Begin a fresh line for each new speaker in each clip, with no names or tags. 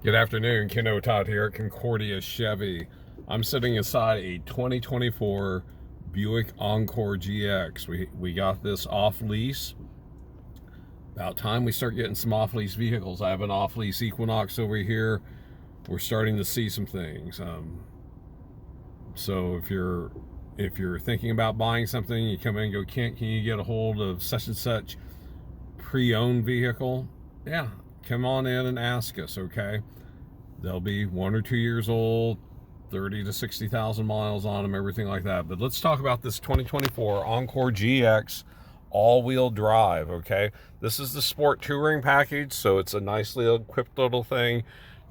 Good afternoon, Ken Otott here at Concordia Chevy. I'm sitting inside a 2024 Buick Encore GX. We got this off lease. About time we start getting some off lease vehicles. I have an off lease Equinox over here. We're starting to see some things. So if you're thinking about buying something, you come in and go, Kent, can you get a hold of such and such pre-owned vehicle? Yeah, come on in and ask us, okay? They'll be 1 or 2 years old, 30 to 60,000 miles on them, everything like that. But let's talk about this 2024 Encore GX all-wheel drive, okay? This is the sport touring package, so it's a nicely equipped little thing.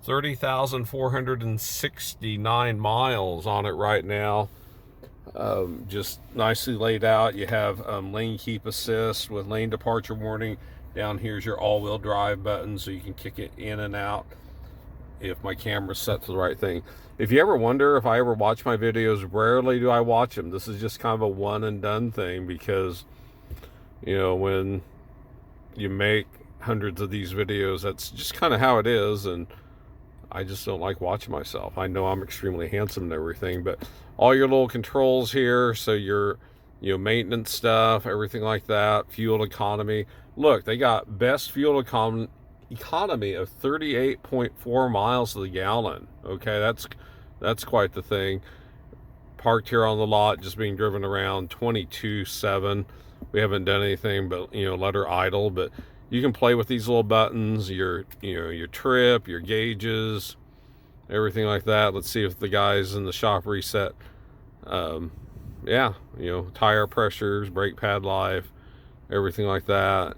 30,469 miles on it right now. Just nicely laid out. You have lane keep assist with lane departure warning. Down here's your all-wheel drive button, so you can kick it in and out if my camera's set to the right thing. If you ever wonder if I ever watch my videos, rarely do I watch them. This is just kind of a one and done thing, because you know, when you make hundreds of these videos, that's just kind of how it is, and I just don't like watching myself. I know I'm extremely handsome and everything, but all your little controls here, so your maintenance stuff, everything like that, fuel economy. Look, they got best fuel economy of 38.4 miles to the gallon. Okay, that's quite the thing. Parked here on the lot, just being driven around 22.7. We haven't done anything but let her idle, but you can play with these little buttons, your trip, your gauges, everything like that. Let's see if the guys in the shop reset. Yeah, tire pressures, brake pad life, everything like that.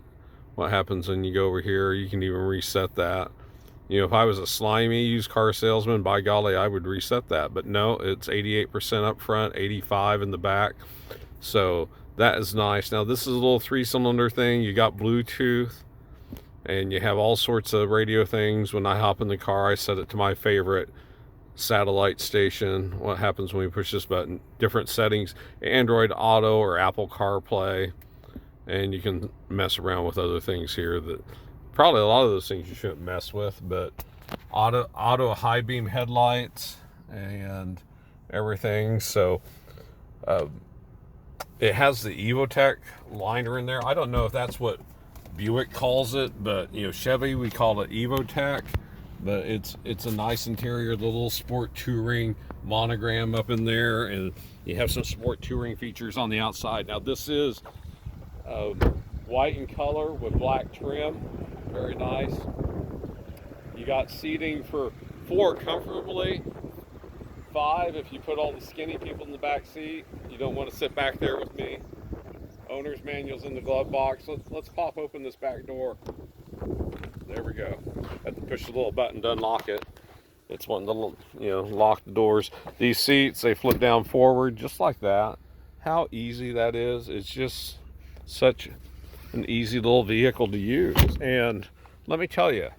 What happens when you go over here, you can even reset that. If I was a slimy used car salesman, by golly, I would reset that. But no, it's 88% up front, 85 in the back. So that is nice. Now this is a little 3-cylinder thing. You got Bluetooth, and you have all sorts of radio things. When I hop in the car, I set it to my favorite satellite station. What happens when we push this button? Different settings, Android Auto or Apple CarPlay. And you can mess around with other things here that probably a lot of those things you shouldn't mess with, but auto high beam headlights and everything. So it has the Evotech liner in there. I don't know if that's what Buick calls it, but Chevy, we call it Evotech. But it's a nice interior, the little sport touring monogram up in there, and you have some sport touring features on the outside. Now this is white in color with black trim, very nice. You got seating for 4 comfortably, 5 if you put all the skinny people in the back seat. You don't want to sit back there with me. Owner's manual's in the glove box. Let's pop open this back door. There we go. Have to push the little button to unlock it. It's one of the lock the doors. These seats, they flip down forward just like that. How easy that is. It's just such an easy little vehicle to use. And let me tell you,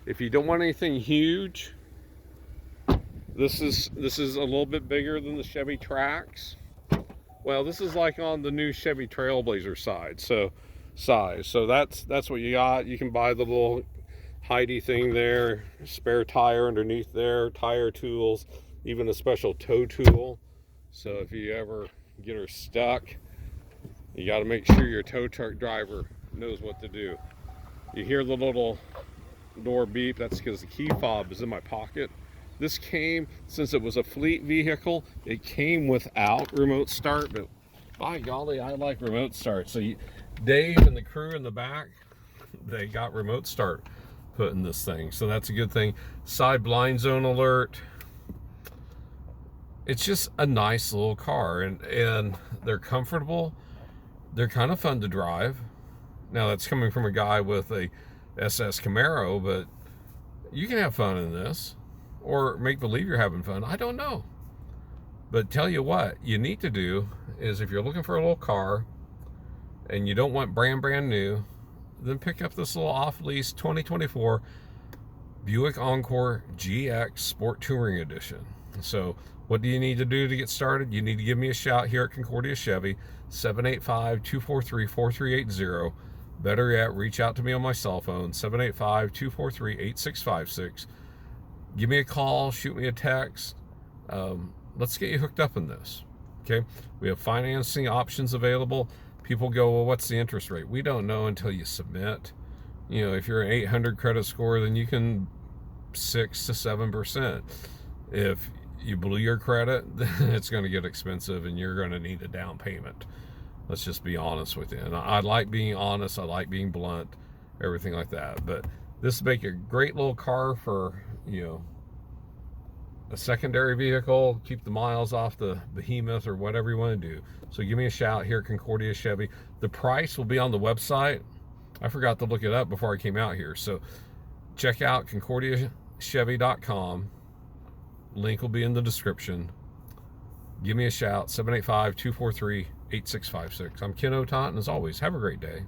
if you don't want anything huge, this is a little bit bigger than the Chevy Trax. Well, this is like on the new Chevy Trailblazer size. So that's what you got. You can buy the little Heidi thing there, spare tire underneath there, tire tools, even a special tow tool. So if you ever get her stuck, you got to make sure your tow truck driver knows what to do. You hear the little door beep. That's because the key fob is in my pocket. This came, since it was a fleet vehicle, it came without remote start, but by golly, I like remote start. So Dave and the crew in the back, they got remote start put in this thing. So that's a good thing. Side blind zone alert. It's just a nice little car, and they're comfortable. They're kind of fun to drive. Now that's coming from a guy with a SS Camaro, but you can have fun in this, or make believe you're having fun. I don't know. But tell you what you need to do is, if you're looking for a little car and you don't want brand new, then pick up this little off-lease 2024 Buick Encore GX Sport Touring Edition. So what do you need to do to get started? You need to give me a shout here at Concordia Chevy, 785-243-4380. Better yet, reach out to me on my cell phone, 785-243-8656. Give me a call, shoot me a text. Let's get you hooked up in this. Okay, we have financing options available. People go, well, what's the interest rate? We don't know until you submit. You know, if you're an 800 credit score, then you can 6 to 7%. If you blew your credit, then it's going to get expensive and you're going to need a down payment. Let's just be honest with you. And I like being honest. I like being blunt, everything like that. But this would make a great little car for, you know, a secondary vehicle, keep the miles off the behemoth or whatever you want to do. So give me a shout here at Concordia Chevy. The price will be on the website. I forgot to look it up before I came out here. So check out concordiachevy.com. Link will be in the description. Give me a shout, 785-243-8656. I'm Ken Otott, and as always, have a great day.